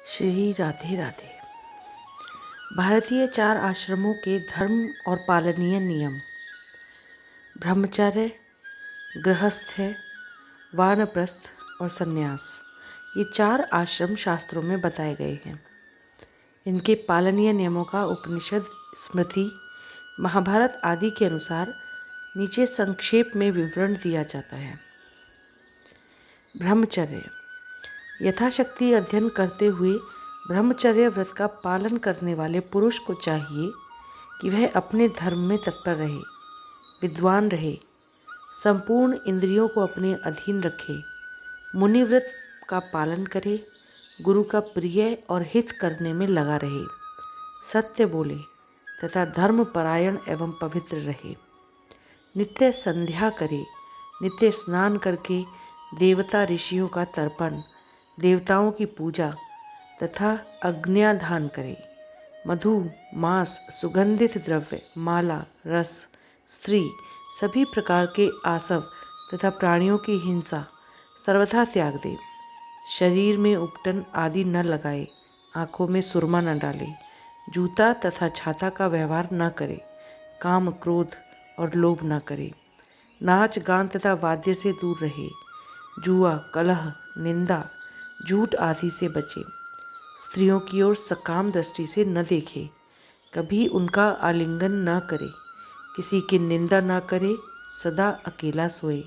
श्री राधे राधे। भारतीय 4 आश्रमों के धर्म और पालनीय नियम। ब्रह्मचर्य, गृहस्थ, वानप्रस्थ और संन्यास, ये 4 आश्रम शास्त्रों में बताए गए हैं। इनके पालनीय नियमों का उपनिषद, स्मृति, महाभारत आदि के अनुसार नीचे संक्षेप में विवरण दिया जाता है। ब्रह्मचर्य, यथाशक्ति अध्ययन करते हुए ब्रह्मचर्य व्रत का पालन करने वाले पुरुष को चाहिए कि वह अपने धर्म में तत्पर रहे, विद्वान रहे, संपूर्ण इंद्रियों को अपने अधीन रखे, मुनि व्रत का पालन करे, गुरु का प्रिय और हित करने में लगा रहे, सत्य बोले तथा धर्मपरायण एवं पवित्र रहे, नित्य संध्या करे, नित्य स्नान करके देवता ऋषियों का तर्पण, देवताओं की पूजा तथा अग्न्याधान करे, मधु, मांस, सुगंधित द्रव्य, माला, रस, स्त्री, सभी प्रकार के आसव तथा प्राणियों की हिंसा सर्वथा त्याग दे, शरीर में उपटन आदि न लगाए, आँखों में सुरमा न डाले, जूता तथा छाता का व्यवहार न करे, काम, क्रोध और लोभ न करे, नाच गान तथा वाद्य से दूर रहे, जुआ, कलह, निंदा, झूठ आदि से बचे, स्त्रियों की ओर सकाम दृष्टि से न देखे, कभी उनका आलिंगन न करे, किसी की निंदा न करे, सदा अकेला सोए,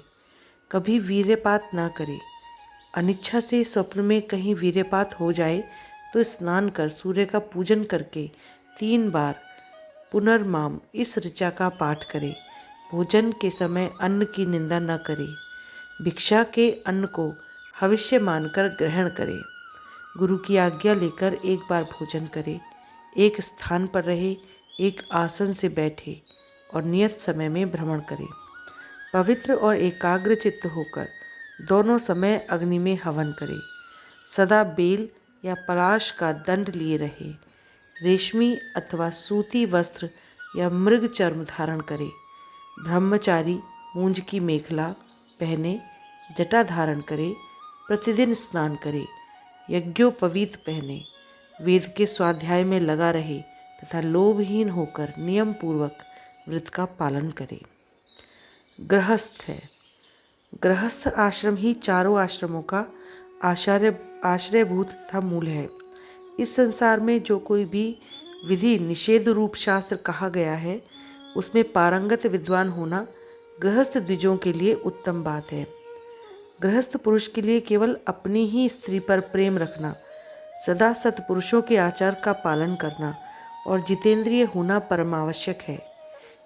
कभी वीर्यपात न करे, अनिच्छा से स्वप्न में कहीं वीर्यपात हो जाए तो स्नान कर सूर्य का पूजन करके 3 बार पुनर्माम इस ऋचा का पाठ करे, भोजन के समय अन्न की निंदा न करे, भिक्षा के अन्न को भविष्य मानकर ग्रहण करे, गुरु की आज्ञा लेकर एक बार भोजन करे, एक स्थान पर रहे, एक आसन से बैठे और नियत समय में भ्रमण करे, पवित्र और एकाग्र चित्त होकर दोनों समय अग्नि में हवन करे, सदा बेल या पलाश का दंड लिए रहे, रेशमी अथवा सूती वस्त्र या मृग चर्म धारण करे, ब्रह्मचारी मूंज की मेखला पहने, जटा धारण करे, प्रतिदिन स्नान करे, यज्ञोपवीत पहने, वेद के स्वाध्याय में लगा रहे तथा लोभहीन होकर नियम पूर्वक व्रत का पालन करे। गृहस्थ है, गृहस्थ आश्रम ही चारों आश्रमों का आश्रयभूत तथा मूल है। इस संसार में जो कोई भी विधि निषेध रूप शास्त्र कहा गया है, उसमें पारंगत विद्वान होना गृहस्थ द्विजों के लिए उत्तम बात है। गृहस्थ पुरुष के लिए केवल अपनी ही स्त्री पर प्रेम रखना, सदा सत्पुरुषों के आचार का पालन करना और जितेंद्रिय होना परमावश्यक है।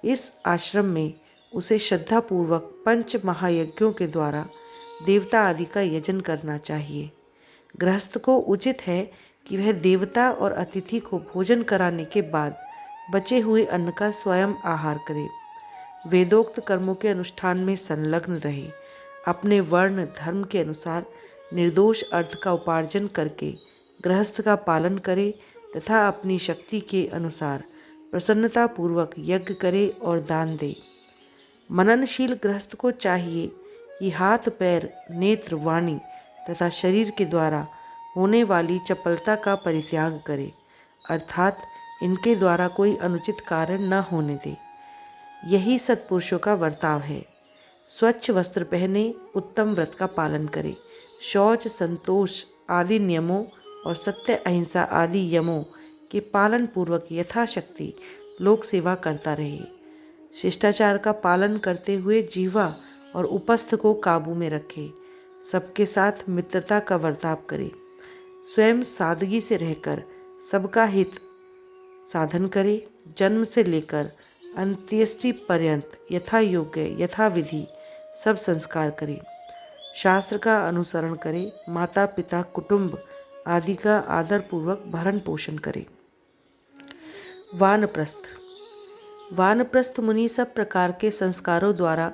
इस आश्रम में उसे श्रद्धापूर्वक 5 महायज्ञों के द्वारा देवता आदि का यजन करना चाहिए। गृहस्थ को उचित है कि वह देवता और अतिथि को भोजन कराने के बाद बचे हुए अन्न का स्वयं आहार करे, वेदोक्त कर्मों के अनुष्ठान में संलग्न रहे, अपने वर्ण धर्म के अनुसार निर्दोष अर्थ का उपार्जन करके गृहस्थ का पालन करे तथा अपनी शक्ति के अनुसार प्रसन्नतापूर्वक यज्ञ करे और दान दे। मननशील गृहस्थ को चाहिए कि हाथ, पैर, नेत्र, वाणी तथा शरीर के द्वारा होने वाली चपलता का परित्याग करे, अर्थात इनके द्वारा कोई अनुचित कार्य न होने दे। यही सत्पुरुषों का वर्ताव है। स्वच्छ वस्त्र पहने, उत्तम व्रत का पालन करे, शौच, संतोष आदि नियमों और सत्य, अहिंसा आदि यमों के पालन पूर्वक यथाशक्ति लोक सेवा करता रहे, शिष्टाचार का पालन करते हुए जीवा और उपस्थ को काबू में रखे, सबके साथ मित्रता का वर्ताव करे, स्वयं सादगी से रहकर सबका हित साधन करे, जन्म से लेकर अंत्येष्टि पर्यंत यथा योग्य यथा विधि सब संस्कार करे, शास्त्र का अनुसरण करे, माता पिता कुटुंब आदि का आदर पूर्वक भरण पोषण करे। वानप्रस्थ, वानप्रस्थ मुनि सब प्रकार के संस्कारों द्वारा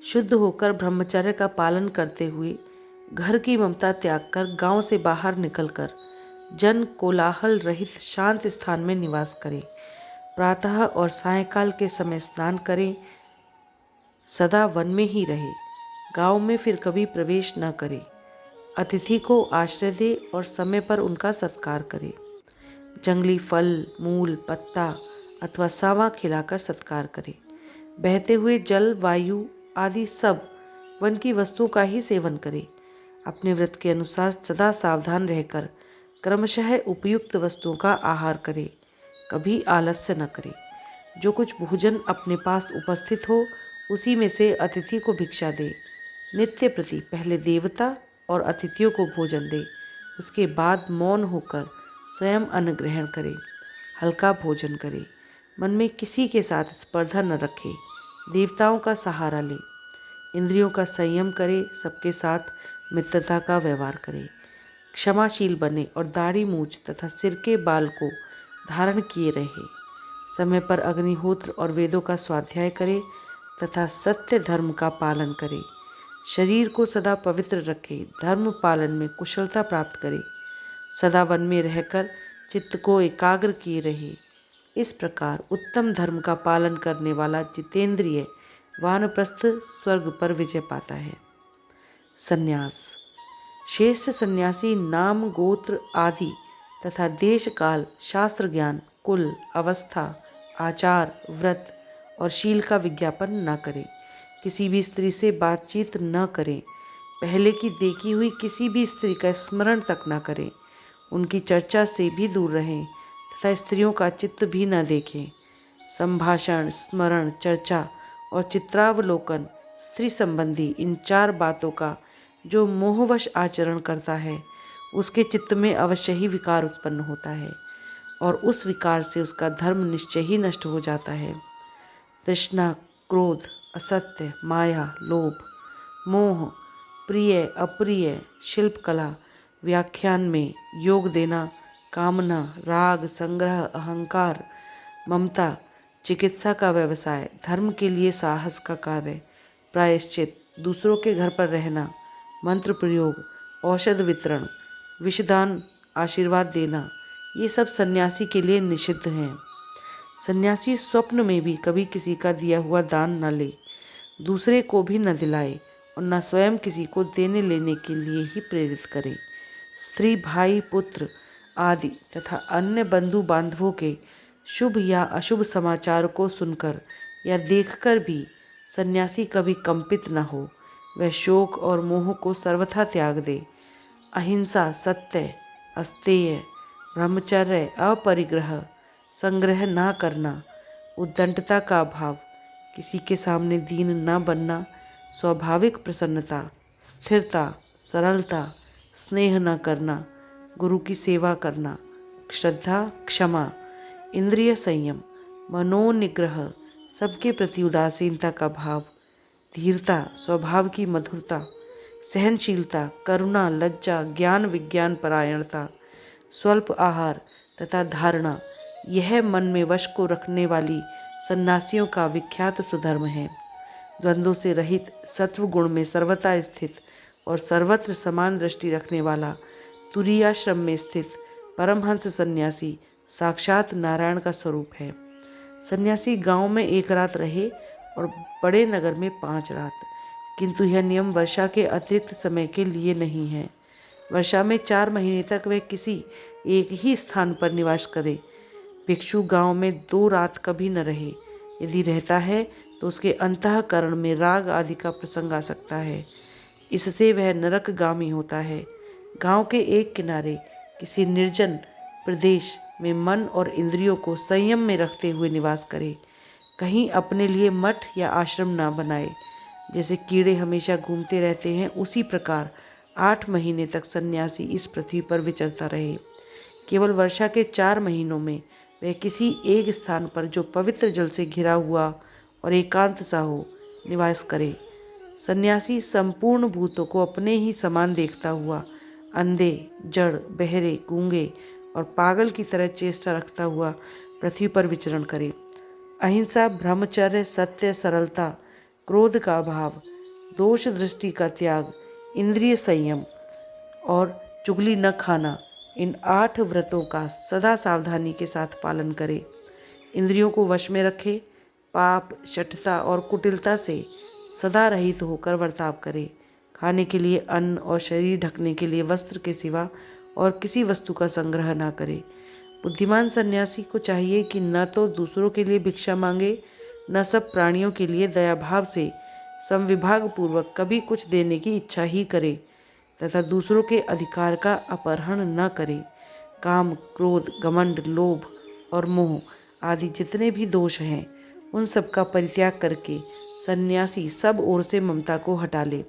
शुद्ध होकर ब्रह्मचर्य का पालन करते हुए घर की ममता त्याग कर गांव से बाहर निकलकर जन कोलाहल रहित शांत स्थान में निवास करें, प्रातः और सायंकाल के समय स्नान करें, सदा वन में ही रहे, गांव में फिर कभी प्रवेश न करे, अतिथि को आश्रय दे और समय पर उनका सत्कार करे। जंगली फल, मूल, पत्ता अथवा सावा खिलाकर सत्कार करे। बहते हुए जल, वायु आदि सब वन की वस्तुओं का ही सेवन करे। अपने व्रत के अनुसार सदा सावधान रहकर क्रमशः उपयुक्त वस्तुओं का आहार करे। कभी आलस्य न करे। जो कुछ भोजन अपने पास उपस्थित हो उसी में से अतिथि को भिक्षा दे। नित्य प्रति पहले देवता और अतिथियों को भोजन दे, उसके बाद मौन होकर स्वयं अन्न ग्रहण करे। हल्का भोजन करे। मन में किसी के साथ स्पर्धा न रखे। देवताओं का सहारा ले। इंद्रियों का संयम करे। सबके साथ मित्रता का व्यवहार करे। क्षमाशील बने और दाढ़ी मूछ तथा सिर के बाल को धारण किए रहे। समय पर अग्निहोत्र और वेदों का स्वाध्याय करे तथा सत्य धर्म का पालन करे। शरीर को सदा पवित्र रखे। धर्म पालन में कुशलता प्राप्त करे। सदा वन में रहकर चित्त को एकाग्र किए रहे। इस प्रकार उत्तम धर्म का पालन करने वाला जितेंद्रिय वानप्रस्थ स्वर्ग पर विजय पाता है। संन्यास। श्रेष्ठ सन्यासी नाम, गोत्र आदि तथा देश काल, शास्त्र ज्ञान, कुल, अवस्था, आचार, व्रत और शील का विज्ञापन न करे। किसी भी स्त्री से बातचीत न करें। पहले की देखी हुई किसी भी स्त्री का स्मरण तक न करें। उनकी चर्चा से भी दूर रहें तथा स्त्रियों का चित्त भी न देखें। संभाषण, स्मरण, चर्चा और चित्रावलोकन स्त्री संबंधी इन 4 बातों का जो मोहवश आचरण करता है उसके चित्त में अवश्य ही विकार उत्पन्न होता है और उस विकार से उसका धर्म निश्चय ही नष्ट हो जाता है। तृष्णा, क्रोध, असत्य, माया, लोभ, मोह, प्रिय, अप्रिय, शिल्पकला, व्याख्यान में योग देना, कामना, राग, संग्रह, अहंकार, ममता, चिकित्सा का व्यवसाय, धर्म के लिए साहस का कार्य, प्रायश्चित, दूसरों के घर पर रहना, मंत्र प्रयोग, औषध वितरण, विषदान, आशीर्वाद देना, ये सब सन्यासी के लिए निषिद्ध हैं। सन्यासी स्वप्न में भी कभी किसी का दिया हुआ दान न ले, दूसरे को भी न दिलाए और न स्वयं किसी को देने लेने के लिए ही प्रेरित करे। स्त्री, भाई, पुत्र आदि तथा अन्य बंधु बांधवों के शुभ या अशुभ समाचार को सुनकर या देखकर भी सन्यासी कभी कंपित न हो। वह शोक और मोह को सर्वथा त्याग दे। अहिंसा, सत्य, अस्तेय, ब्रह्मचर्य, अपरिग्रह, संग्रह ना करना, उद्दंडता का अभाव, किसी के सामने दीन न बनना, स्वाभाविक प्रसन्नता, स्थिरता, सरलता, स्नेह न करना, गुरु की सेवा करना, श्रद्धा, क्षमा, इंद्रिय संयम, मनोनिग्रह, सबके प्रति उदासीनता का भाव, धीरता, स्वभाव की मधुरता, सहनशीलता, करुणा, लज्जा, ज्ञान विज्ञान परायणता, स्वल्प आहार तथा धारणा, यह मन में वश को रखने वाली सन्यासियों का विख्यात सुधर्म है। द्वंद्वों से रहित, सत्व गुण में सर्वथा स्थित और सर्वत्र समान दृष्टि रखने वाला तुरीयाश्रम में स्थित परमहंस सन्यासी साक्षात नारायण का स्वरूप है। सन्यासी गांव में 1 रात रहे और बड़े नगर में 5 रात, किंतु यह नियम वर्षा के अतिरिक्त समय के लिए नहीं है। वर्षा में 4 महीने तक वह किसी एक ही स्थान पर निवास करे। भिक्षु गांव में 2 रात कभी न रहे। यदि रहता है तो उसके अंतःकरण में राग आदि का प्रसंग आ सकता है। इससे वह नरकगामी होता है। गांव के एक किनारे किसी निर्जन प्रदेश में मन और इंद्रियों को संयम में रखते हुए निवास करे। कहीं अपने लिए मठ या आश्रम न बनाए। जैसे कीड़े हमेशा घूमते रहते हैं, उसी प्रकार 8 महीने तक सन्यासी इस पृथ्वी पर विचरता रहे। केवल वर्षा के 4 महीनों में वह किसी एक स्थान पर जो पवित्र जल से घिरा हुआ और एकांत सा हो, निवास करे। सन्यासी संपूर्ण भूतों को अपने ही समान देखता हुआ अंधे, जड़, बहरे, गूंगे और पागल की तरह चेष्टा रखता हुआ पृथ्वी पर विचरण करे। अहिंसा, ब्रह्मचर्य, सत्य, सरलता, क्रोध का अभाव, दोष दृष्टि का त्याग, इंद्रिय संयम और चुगली न खाना, इन 8 व्रतों का सदा सावधानी के साथ पालन करे। इंद्रियों को वश में रखे। पाप, शठता और कुटिलता से सदा रहित होकर बर्ताव करे। खाने के लिए अन्न और शरीर ढकने के लिए वस्त्र के सिवा और किसी वस्तु का संग्रह न करे। बुद्धिमान सन्यासी को चाहिए कि न तो दूसरों के लिए भिक्षा मांगे, न सब प्राणियों के लिए दयाभाव से समविभाग पूर्वक कभी कुछ देने की इच्छा ही करे, तथा दूसरों के अधिकार का अपहरण न करे। काम, क्रोध, घमंड, लोभ और मोह आदि जितने भी दोष हैं, उन सब का परित्याग करके सन्यासी सब ओर से ममता को हटा ले।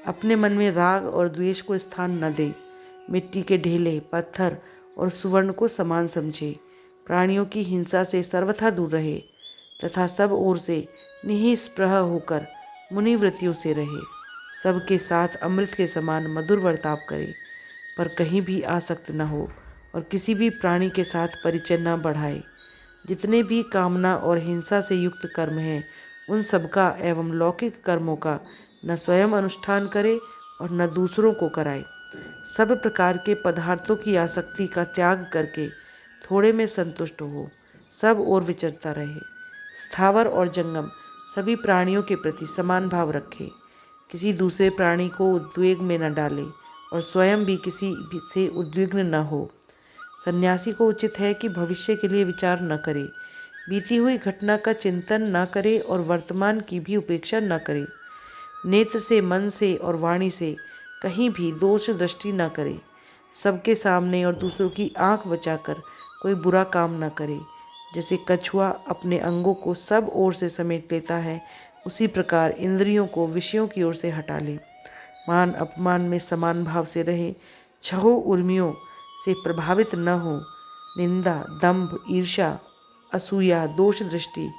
अपने मन में राग और द्वेष को स्थान न दे। मिट्टी के ढेले, पत्थर और सुवर्ण को समान समझे। प्राणियों की हिंसा से सर्वथा दूर रहे तथा सब ओर से निःस्पृह होकर मुनिवृत्तियों से रहे। सबके साथ अमृत के समान मधुर बर्ताव करे, पर कहीं भी आसक्त न हो और किसी भी प्राणी के साथ परिचय न बढ़ाए। जितने भी कामना और हिंसा से युक्त कर्म हैं, उन सबका एवं लौकिक कर्मों का न स्वयं अनुष्ठान करे और न दूसरों को कराए। सब प्रकार के पदार्थों की आसक्ति का त्याग करके थोड़े में संतुष्ट हो, सब ओर विचरता रहे। स्थावर और जंगम सभी प्राणियों के प्रति समान भाव रखे। किसी दूसरे प्राणी को उद्वेग में न डाले और स्वयं भी किसी से उद्विग्न न हो। सन्यासी को उचित है कि भविष्य के लिए विचार न करे, बीती हुई घटना का चिंतन न करे और वर्तमान की भी उपेक्षा न करे। नेत्र से, मन से और वाणी से कहीं भी दोष दृष्टि न करे। सबके सामने और दूसरों की आंख बचाकर कोई बुरा काम न करे। जैसे कछुआ अपने अंगों को सब ओर से समेट लेता है, उसी प्रकार इंद्रियों को विषयों की ओर से हटा ले। मान अपमान में समान भाव से रहे। छहों उर्मियों से प्रभावित न हो। निंदा, दंभ, ईर्ष्या, असूया, दोष दृष्टि,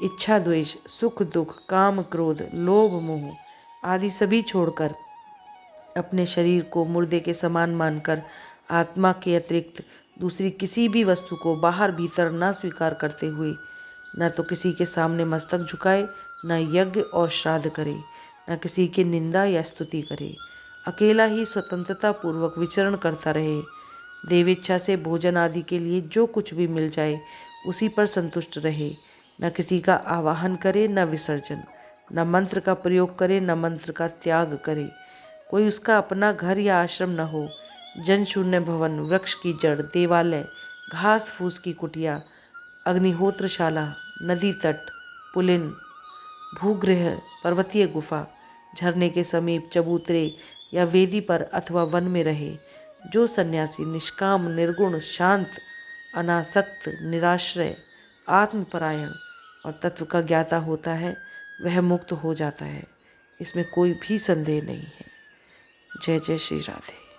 इच्छा द्वेष, सुख दुख, काम क्रोध, लोभ मोह आदि सभी छोड़कर अपने शरीर को मुर्दे के समान मानकर आत्मा के अतिरिक्त दूसरी किसी भी वस्तु को बाहर भीतर न स्वीकार करते हुए न तो किसी के सामने मस्तक झुकाए, न यज्ञ और श्राद्ध करे, न किसी की निंदा या स्तुति करे। अकेला ही स्वतंत्रता पूर्वक विचरण करता रहे। देवेच्छा से भोजन आदि के लिए जो कुछ भी मिल जाए उसी पर संतुष्ट रहे। न किसी का आवाहन करे, न विसर्जन, न मंत्र का प्रयोग करे, न मंत्र का त्याग करे। कोई उसका अपना घर या आश्रम न हो। जन शून्य भवन, वृक्ष की जड़, देवालय, घास फूस की कुटिया, अग्निहोत्रशाला, नदी तट, पुलिन, भूगृह, पर्वतीय गुफा, झरने के समीप, चबूतरे या वेदी पर अथवा वन में रहे। जो सन्यासी निष्काम, निर्गुण, शांत, अनासक्त, निराश्रय, आत्मपरायण और तत्व का ज्ञाता होता है, वह मुक्त हो जाता है। इसमें कोई भी संदेह नहीं है। जय जय श्री राधे।